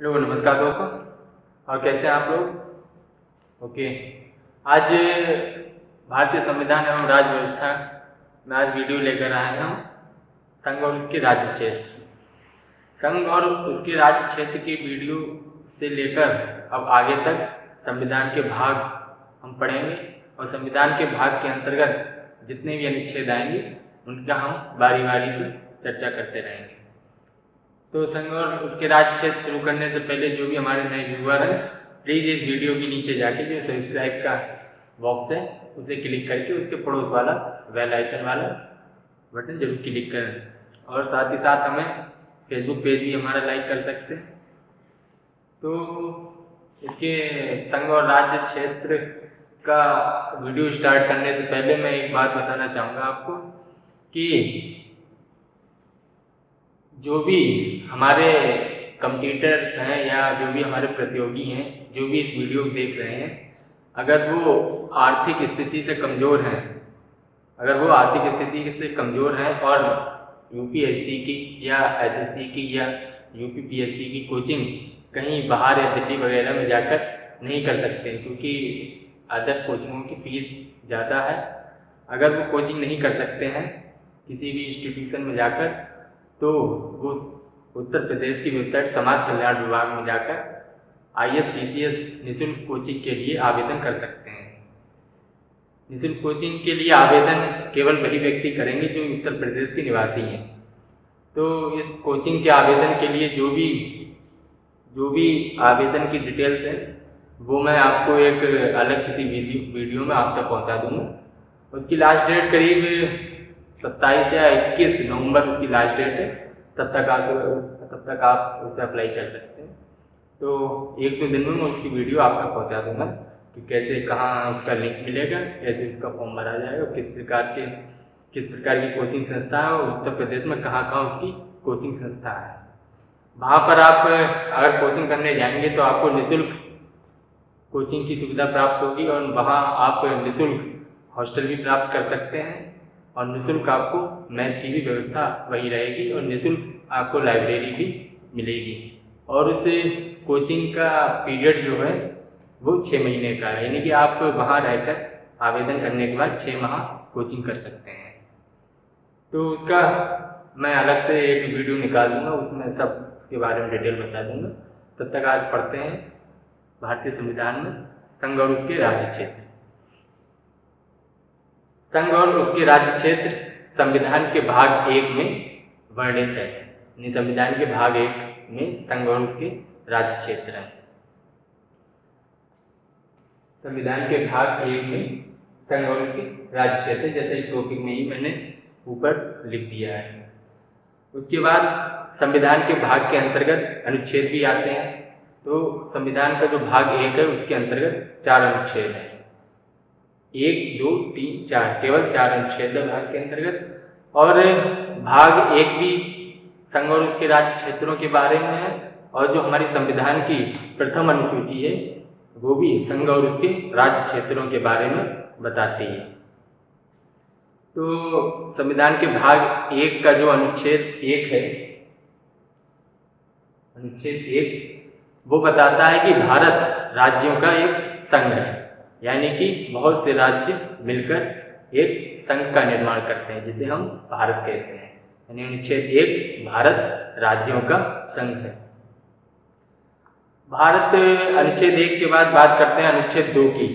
Hello नमस्कार दोस्तों। और कैसे हैं आप लोग? ओके। आज भारतीय संविधान एवं राज्य व्यवस्था में आज वीडियो लेकर आए हम संघ और उसके राज्य क्षेत्र। संघ और उसके राज्य क्षेत्र की वीडियो से लेकर अब आगे तक संविधान के भाग हम पढ़ेंगे और संविधान के भाग के अंतर्गत जितने भी अनुच्छेद आएंगे उनका हम बारी बारी से चर्चा करते रहेंगे। तो संघ और उसके राज्य क्षेत्र शुरू करने से पहले जो भी हमारे नए व्यूअर हैं, प्लीज़ इस वीडियो के नीचे जाके जो सब्सक्राइब का बॉक्स है उसे क्लिक करके उसके पड़ोस वाला बेल आइकन वाला बटन जरूर क्लिक करें और साथ ही साथ हमें फेसबुक पेज भी हमारा लाइक कर सकते हैं। तो इसके संघ और राज्य क्षेत्र का वीडियो स्टार्ट करने से पहले मैं एक बात बताना चाहूँगा आपको कि जो भी हमारे कंप्यूटर्स हैं या जो भी हमारे प्रतियोगी हैं, जो भी इस वीडियो को देख रहे हैं, अगर वो आर्थिक स्थिति से कमज़ोर हैं, और यूपीएससी की या एसएससी की या यूपीपीएससी की कोचिंग कहीं बाहर या दिल्ली वगैरह में जाकर नहीं कर सकते क्योंकि अदर कोचिंगों की फीस ज़्यादा है। अगर वो कोचिंग नहीं कर सकते हैं किसी भी इंस्टीट्यूशन में जाकर, तो वो उत्तर प्रदेश की वेबसाइट समाज कल्याण विभाग में जाकर आईएएस पीसीएस निःशुल्क कोचिंग के लिए आवेदन कर सकते हैं। निःशुल्क कोचिंग के लिए आवेदन केवल वही व्यक्ति करेंगे जो उत्तर प्रदेश के निवासी हैं। तो इस कोचिंग के आवेदन के लिए जो भी आवेदन की डिटेल्स है वो मैं आपको एक अलग किसी वीडियो में आप तक पहुंचा दूंगा। उसकी लास्ट डेट करीब 27 या 21 नवंबर उसकी लास्ट डेट है। तब तक आप उसे अप्लाई कर सकते हैं। तो एक दो दिन में मैं उसकी वीडियो आप तक पहुंचा दूंगा कि कैसे, कहाँ उसका लिंक मिलेगा, कैसे उसका फॉर्म भरा जाएगा, किस प्रकार की कोचिंग संस्था है और उत्तर प्रदेश में कहाँ कहाँ उसकी कोचिंग संस्था है। वहाँ पर आप अगर कोचिंग करने जाएंगे तो आपको निःशुल्क कोचिंग की सुविधा प्राप्त होगी और वहाँ आप निःशुल्क हॉस्टल भी प्राप्त कर सकते हैं और निःशुल्क आपको मेस की भी व्यवस्था वही रहेगी और निःशुल्क आपको लाइब्रेरी भी मिलेगी। और उस कोचिंग का पीरियड जो है वो 6 महीने का है, यानी कि आप वहाँ रहकर आवेदन करने के बाद 6 माह कोचिंग कर सकते हैं। तो उसका मैं अलग से एक वीडियो निकाल दूँगा, उसमें सब उसके बारे में डिटेल बता दूँगा। तब तक आज पढ़ते हैं भारतीय संविधान में संघ और उसके राज्य क्षेत्र। संघ और उसके राज्य क्षेत्र संविधान के भाग 1 में वर्णित है। संविधान के भाग 1 में संघ और उसके राज्य क्षेत्र हैं। संविधान के भाग 1 में संघ और उसके राज्य क्षेत्र, जैसे टॉपिक में ही मैंने ऊपर लिख दिया है। उसके बाद संविधान के भाग के अंतर्गत अनुच्छेद भी आते हैं। तो संविधान का जो भाग 1 है उसके अंतर्गत 4 अनुच्छेद हैं। 1, 2, 3, 4, केवल 4 अनुच्छेद है भाग के अंतर्गत। और भाग 1 भी संघ और उसके राज्य क्षेत्रों के बारे में है और जो हमारी संविधान की प्रथम अनुसूची है वो भी संघ और उसके राज्य क्षेत्रों के बारे में बताती है। तो संविधान के भाग 1 का जो अनुच्छेद 1 है, अनुच्छेद 1 वो बताता है कि भारत राज्यों का एक संघ है, यानी कि बहुत से राज्य मिलकर एक संघ का निर्माण करते हैं जिसे हम भारत कहते हैं। यानी अनुच्छेद 1 भारत राज्यों का संघ है। भारत अनुच्छेद 1 के बाद बात करते हैं अनुच्छेद 2 की।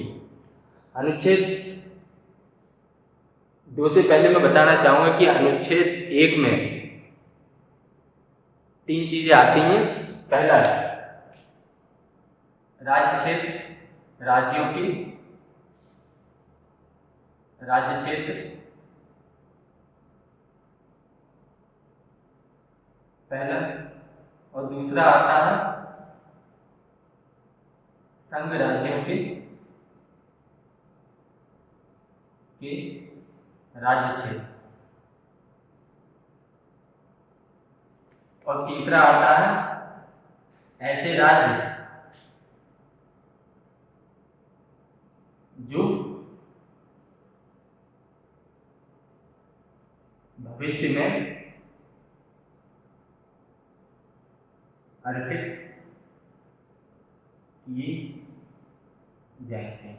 अनुच्छेद 2 से पहले मैं बताना चाहूंगा कि अनुच्छेद 1 में 3 चीजें आती हैं। पहला, राज्य क्षेत्र, राज्यों की राज्य क्षेत्र पहला, और दूसरा आता है संघ राज्यों के राज्य क्षेत्र, और तीसरा आता है ऐसे राज्य जो भविष्य में आर्थिक किए जाएंगे।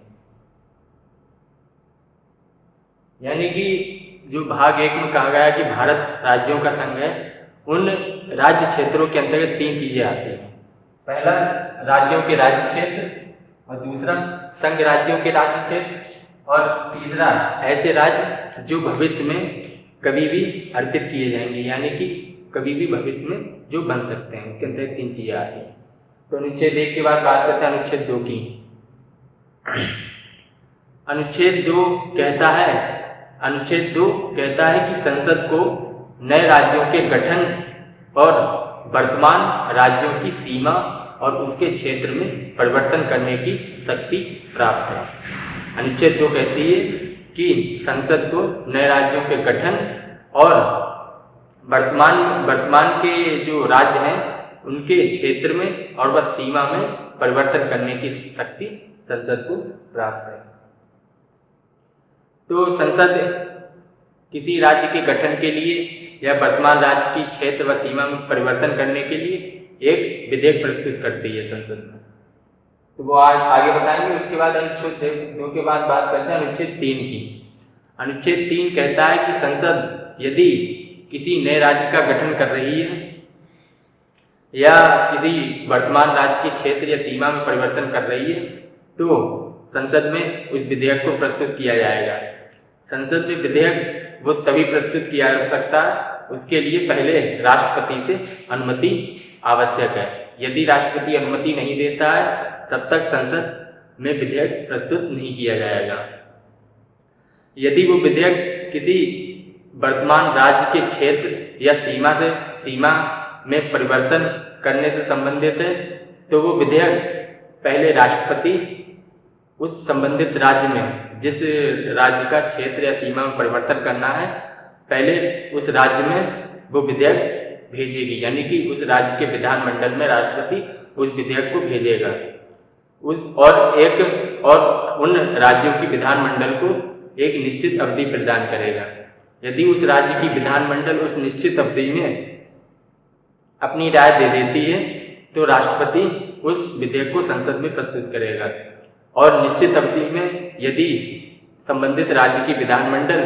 यानी कि जो भाग 1 में कहा गया है कि भारत राज्यों का संघ है, उन राज्य क्षेत्रों के अंतर्गत 3 चीजें आती हैं। पहला राज्यों के राज्य क्षेत्र, और दूसरा संघ राज्यों के राज्य क्षेत्र, और तीसरा ऐसे राज्य जो भविष्य में कभी भी अर्पित किए जाएंगे, यानी कि कभी भी भविष्य में जो बन सकते हैं। उसके अंतर्गत 3 चीजें आती हैं। तो अनुच्छेद 1 के बाद बात करते हैं अनुच्छेद 2 की। अनुच्छेद 2 कहता है कि संसद को नए राज्यों के गठन और वर्तमान राज्यों की सीमा और उसके क्षेत्र में परिवर्तन करने की शक्ति प्राप्त है। अनुच्छेद 2 कहती है कि संसद को नए राज्यों के गठन और वर्तमान के जो राज्य हैं उनके क्षेत्र में और बस सीमा में परिवर्तन करने की शक्ति संसद को प्राप्त है। तो संसद किसी राज्य के गठन के लिए या वर्तमान राज्य की क्षेत्र व सीमा में परिवर्तन करने के लिए एक विधेयक प्रस्तुत करती है संसद में। तो वो आज आगे बताएंगे। उसके बाद अनुच्छेद 2 के बाद बात करते हैं अनुच्छेद 3 की। अनुच्छेद 3 कहता है कि संसद यदि किसी नए राज्य का गठन कर रही है या किसी वर्तमान राज्य के क्षेत्र या सीमा में परिवर्तन कर रही है तो संसद में उस विधेयक को प्रस्तुत किया जाएगा। संसद में विधेयक वो तभी प्रस्तुत किया जा सकता है, उसके लिए पहले राष्ट्रपति से अनुमति आवश्यक है। यदि राष्ट्रपति अनुमति नहीं देता है तब तक संसद में विधेयक प्रस्तुत नहीं किया जाएगा। यदि वो विधेयक किसी वर्तमान राज्य के क्षेत्र या सीमा में परिवर्तन करने से संबंधित है तो वो विधेयक पहले राष्ट्रपति उस संबंधित राज्य में जिस राज्य का क्षेत्र या सीमा में परिवर्तन करना है पहले उस राज्य में वो विधेयक भेजेगी, यानी कि उस राज्य के विधानमंडल में राष्ट्रपति उस विधेयक को भेजेगा और उन राज्यों की विधानमंडल को एक निश्चित अवधि प्रदान करेगा। यदि उस राज्य की विधानमंडल उस निश्चित अवधि में अपनी राय दे देती है तो राष्ट्रपति उस विधेयक को संसद में प्रस्तुत करेगा, और निश्चित अवधि में यदि संबंधित राज्य की विधानमंडल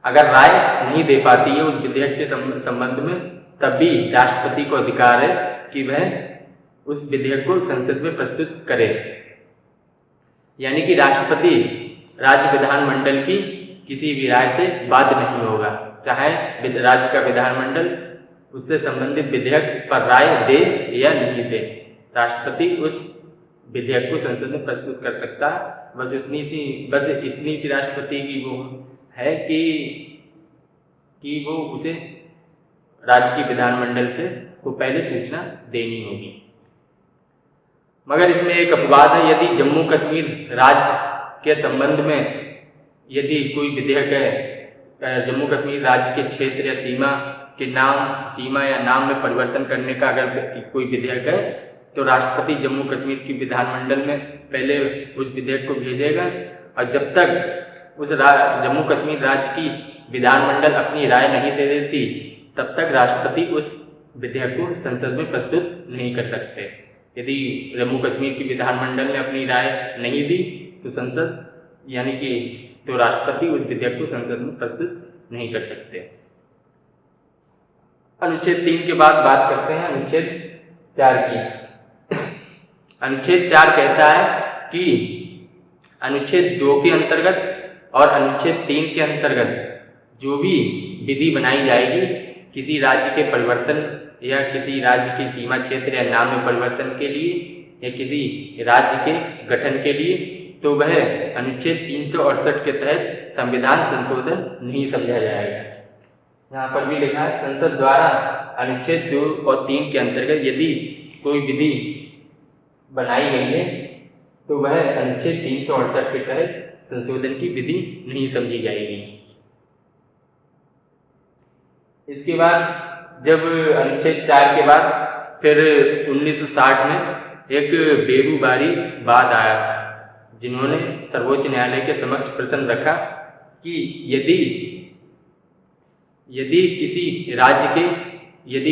अगर राय नहीं दे पाती है उस विधेयक के संबंध में तब भी राष्ट्रपति को अधिकार है कि वह उस विधेयक को संसद में प्रस्तुत करे। यानी कि राष्ट्रपति राज्य विधानमंडल की किसी भी राय से बाध्य नहीं होगा, चाहे राज्य का विधानमंडल उससे संबंधित विधेयक पर राय दे या नहीं दे, राष्ट्रपति उस विधेयक को संसद में प्रस्तुत कर सकता है। बस इतनी सी राष्ट्रपति की वो है कि वो उसे राज्य की विधानमंडल से को पहले सूचना देनी होगी। मगर इसमें एक अपवाद है। यदि जम्मू कश्मीर राज्य के संबंध में यदि कोई विधेयक है, जम्मू कश्मीर राज्य के क्षेत्र या सीमा या नाम में परिवर्तन करने का अगर कोई विधेयक है तो राष्ट्रपति जम्मू कश्मीर की विधानमंडल में पहले उस विधेयक को भेजेगा, और जब तक उस जम्मू कश्मीर राज्य की विधानमंडल अपनी राय नहीं दे देती तब तक राष्ट्रपति उस विधेयक को संसद में प्रस्तुत नहीं कर सकते। यदि जम्मू कश्मीर की विधानमंडल ने अपनी राय नहीं दी तो तो राष्ट्रपति उस विधेयक को संसद में प्रस्तुत नहीं कर सकते। अनुच्छेद 3 के बाद बात करते हैं अनुच्छेद 4 की। अनुच्छेद 4 कहता है कि अनुच्छेद 2 के अंतर्गत और अनुच्छेद 3 के अंतर्गत जो भी विधि बनाई जाएगी किसी राज्य के परिवर्तन या किसी राज्य की सीमा क्षेत्र या नाम में परिवर्तन के लिए या किसी राज्य के गठन के लिए, तो वह अनुच्छेद 368 के तहत संविधान संशोधन नहीं समझा जाएगा। यहाँ पर भी लिखा है संसद द्वारा अनुच्छेद 2 और 3 के अंतर्गत यदि कोई विधि बनाई गई है तो वह अनुच्छेद 368 के तहत संशोधन की विधि नहीं समझी जाएगी। इसके बाद जब अनुच्छेद 4 के बाद फिर 1960 में एक बेरूबारी वाद आया था, जिन्होंने सर्वोच्च न्यायालय के समक्ष प्रश्न रखा कि यदि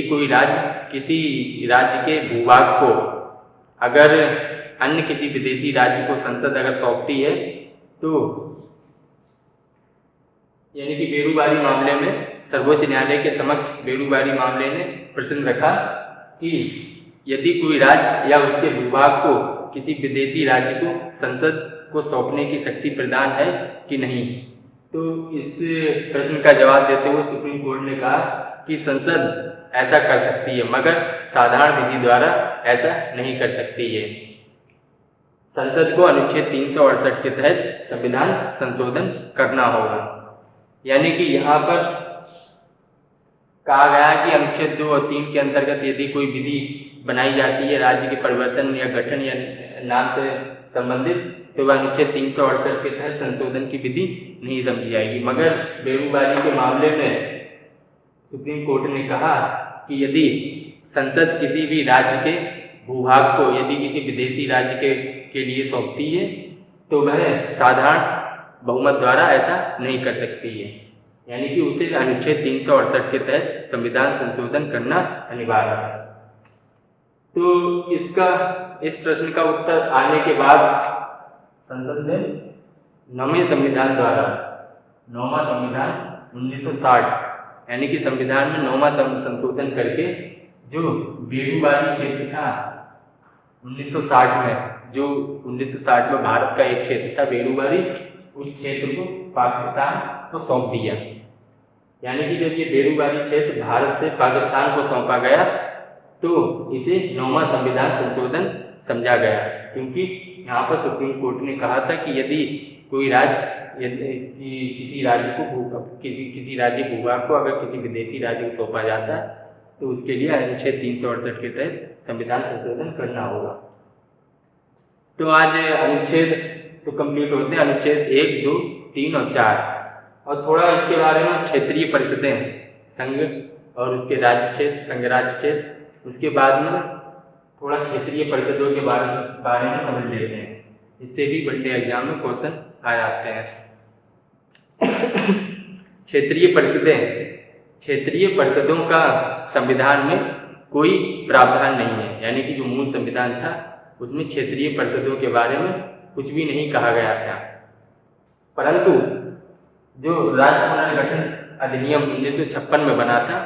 कोई राज्य किसी राज्य के भूभाग को अगर अन्य किसी विदेशी राज्य को संसद अगर सौंपती है तो यानी कि बेरूबारी मामले में सर्वोच्च न्यायालय के समक्ष बेरूबारी मामले ने प्रश्न रखा कि यदि कोई राज्य या उसके भूभाग को किसी विदेशी राज्य को संसद को सौंपने की शक्ति प्रदान है कि नहीं, तो इस प्रश्न का जवाब देते हुए सुप्रीम कोर्ट ने कहा कि संसद ऐसा कर सकती है मगर साधारण विधि द्वारा ऐसा नहीं कर सकती है। संसद को अनुच्छेद 368 के तहत संविधान संशोधन करना होगा। यानी कि यहाँ पर कहा गया कि अनुच्छेद 2 और 3 के अंतर्गत यदि कोई विधि बनाई जाती है राज्य के परिवर्तन या गठन या नाम से संबंधित, तो वह अनुच्छेद 368 के तहत संशोधन की विधि नहीं समझी जाएगी। मगर बेरूबारी के मामले में सुप्रीम कोर्ट ने कहा कि यदि संसद किसी भी राज्य के भूभाग को यदि किसी विदेशी राज्य के लिए सौंपती है तो वह साधारण बहुमत द्वारा ऐसा नहीं कर सकती है। यानी कि उसे अनुच्छेद 368 के तहत संविधान संशोधन करना अनिवार्य है। तो इस प्रश्न का उत्तर आने के बाद संसद ने 9वें संविधान द्वारा 9वां संविधान 1960 यानी कि संविधान में 9वां संशोधन करके जो बेरूबारी क्षेत्र था 1960 में, जो 1960 में भारत का एक क्षेत्र था बेरूबारी, उस क्षेत्र को पाकिस्तान को सौंप दिया। यानी कि जब ये बेरूबारी क्षेत्र भारत से पाकिस्तान को सौंपा गया तो इसे 9वां संविधान संशोधन समझा गया, क्योंकि यहाँ पर सुप्रीम कोर्ट ने कहा था कि यदि कोई राज्य किसी राज्य को किसी राज्य भूभाग को अगर किसी विदेशी राज्य को सौंपा जाता है तो उसके लिए अनुच्छेद 368 के तहत संविधान संशोधन करना होगा। तो आज अनुच्छेद तो कंप्लीट होते हैं, अनुच्छेद 1, 2, 3 और 4, और थोड़ा इसके बारे में क्षेत्रीय परिषदें, संघ और उसके राज्य क्षेत्र, संघ राज्य क्षेत्र, उसके बाद में थोड़ा क्षेत्रीय परिषदों के बारे में समझ लेते हैं। इससे भी बड़े एग्जाम में क्वेश्चन आ जाते हैं। क्षेत्रीय परिषदें, क्षेत्रीय परिषदों का संविधान में कोई प्रावधान नहीं है। यानी कि जो मूल संविधान था उसमें क्षेत्रीय परिषदों के बारे में कुछ भी नहीं कहा गया था, परंतु जो राज्य पुनर्गठन अधिनियम 1956 में बना था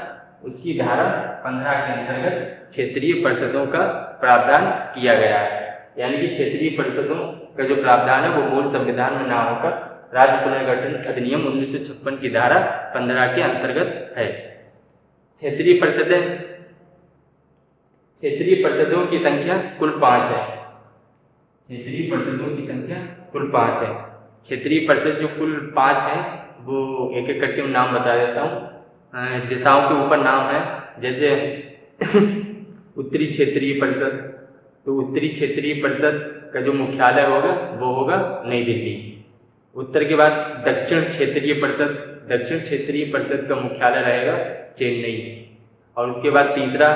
उसकी धारा 15 के अंतर्गत क्षेत्रीय परिषदों का प्रावधान किया गया है। यानी कि क्षेत्रीय परिषदों का जो प्रावधान है वो मूल संविधान में ना होकर राज्य पुनर्गठन अधिनियम 1956 की धारा 15 के अंतर्गत है। क्षेत्रीय परिषदों की संख्या कुल 5 है। क्षेत्रीय परिषदों की संख्या कुल 5 है। क्षेत्रीय परिषद जो कुल 5 है वो एक एक करके नाम बता देता हूँ। दिशाओं के ऊपर नाम है, जैसे उत्तरी क्षेत्रीय परिषद, तो उत्तरी क्षेत्रीय परिषद का जो मुख्यालय होगा वो होगा नई दिल्ली। उत्तर के बाद दक्षिण क्षेत्रीय परिषद, दक्षिण क्षेत्रीय परिषद का मुख्यालय रहेगा चेन्नई। और उसके बाद तीसरा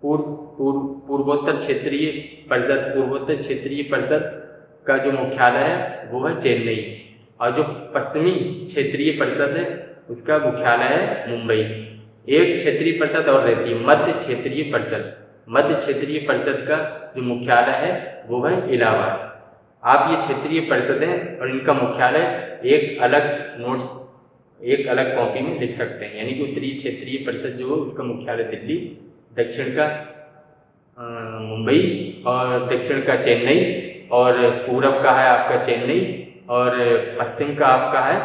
पूर्वोत्तर क्षेत्रीय परिषद, पूर्वोत्तर क्षेत्रीय परिषद का जो मुख्यालय है वो है चेन्नई। और जो पश्चिमी क्षेत्रीय परिषद है उसका मुख्यालय है मुंबई। एक क्षेत्रीय परिषद और रहती है मध्य क्षेत्रीय परिषद। मध्य क्षेत्रीय परिषद का जो मुख्यालय है वो है इलाहाबाद। आप ये क्षेत्रीय परिषदें और इनका मुख्यालय एक अलग कॉपी में लिख सकते हैं। यानी कि उत्तरी क्षेत्रीय परिषद जो है उसका मुख्यालय दिल्ली, दक्षिण का मुंबई और दक्षिण का चेन्नई, और पूरब का है आपका चेन्नई, और पश्चिम का आपका है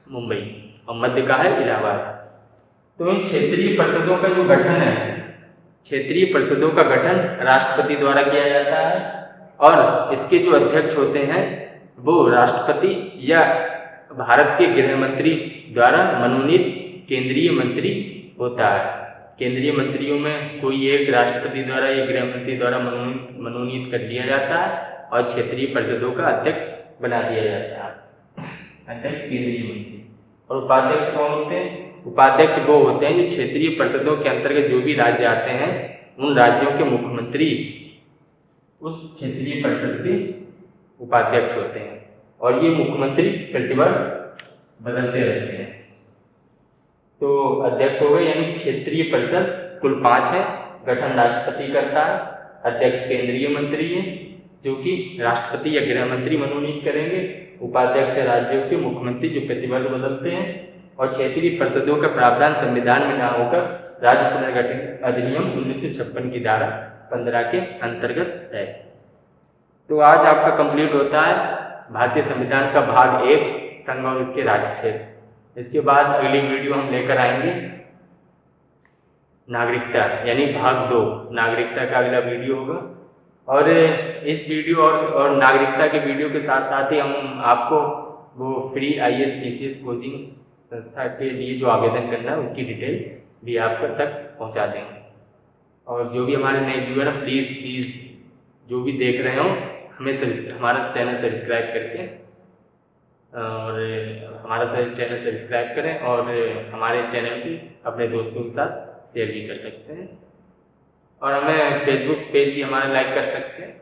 मुंबई, और मध्य का है इलाहाबाद। तो इन क्षेत्रीय परिषदों का जो गठन है, क्षेत्रीय परिषदों का गठन राष्ट्रपति द्वारा किया जाता है, और इसके जो अध्यक्ष होते हैं वो राष्ट्रपति या भारत के गृह मंत्री द्वारा मनोनीत केंद्रीय मंत्री होता है। केंद्रीय मंत्रियों में कोई एक राष्ट्रपति द्वारा या गृह मंत्री द्वारा मनोनीत कर दिया जाता है, और क्षेत्रीय परिषदों का अध्यक्ष बना दिया जाता है, अध्यक्ष केंद्रीय मंत्री। और उपाध्यक्ष कौन होते हैं? उपाध्यक्ष वो होते हैं जो क्षेत्रीय परिषदों के अंतर्गत जो भी राज्य आते हैं उन राज्यों के मुख्यमंत्री उस क्षेत्रीय परिषद के उपाध्यक्ष होते हैं, और ये मुख्यमंत्री प्रतिवर्ष बदलते रहते हैं। तो अध्यक्ष हो गए। यानी क्षेत्रीय परिषद कुल 5 है, गठन राष्ट्रपति करता है, अध्यक्ष केंद्रीय मंत्री हैं जो कि राष्ट्रपति या गृह मंत्री मनोनीत करेंगे। उपाध्यक्ष राज्यों के मुख्यमंत्री जो प्रतिवर्ष बदलते हैं। और क्षेत्रीय परिषदों का प्रावधान संविधान में न होकर राज्य पुनर्गठन अधिनियम 1956 की धारा 15 के अंतर्गत है। तो आज आपका कंप्लीट होता है भारतीय संविधान का भाग 1 संघ और इसके राज्य क्षेत्र। इसके बाद अगली वीडियो हम लेकर आएंगे नागरिकता, यानी भाग 2 नागरिकता का अगला वीडियो होगा। और इस वीडियो और नागरिकता के वीडियो के साथ साथ ही हम आपको वो फ्री IAS PCS कोचिंग संस्था के लिए जो आवेदन करना है उसकी डिटेल भी आप तक पहुंचा देंगे। और जो भी हमारे नए व्यूअर हैं प्लीज़ जो भी देख रहे हो हमें हमारा चैनल सब्सक्राइब करके और हमारा चैनल सब्सक्राइब करें और हमारे चैनल की अपने दोस्तों के साथ शेयर भी कर सकते हैं। और हमें फेसबुक पेज भी हमारा लाइक कर सकते हैं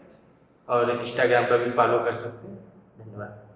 और इंस्टाग्राम पर भी फॉलो कर सकते हैं। धन्यवाद।